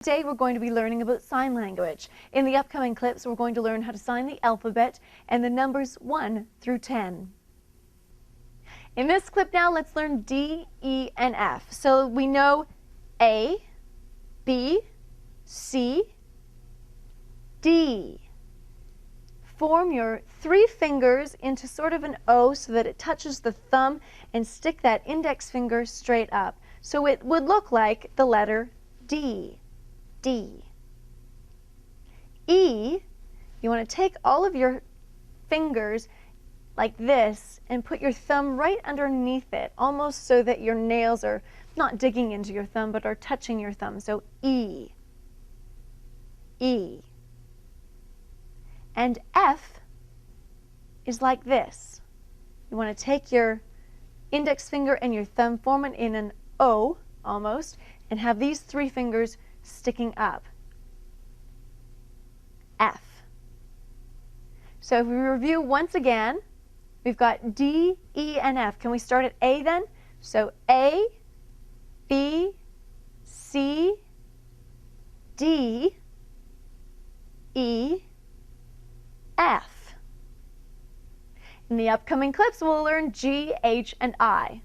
Today we're going to be learning about sign language. In the upcoming clips, we're going to learn how to sign the alphabet and the numbers 1 through 10. In this clip now, let's learn D, E, and F. So we know A, B, C, D. Form your 3 fingers into sort of an O so that it touches the thumb and stick that index finger straight up. So it would look like the letter D. D. E, you want to take all of your fingers like this and put your thumb right underneath it, almost so that your nails are not digging into your thumb but are touching your thumb. So E. E. And F is like this. You want to take your index finger and your thumb, form it in an O almost, and have these 3 fingers sticking up. F. So if we review once again, we've got D, E, and F. Can we start at A then? So A, B, C, D, E, F. In the upcoming clips, we'll learn G, H, and I.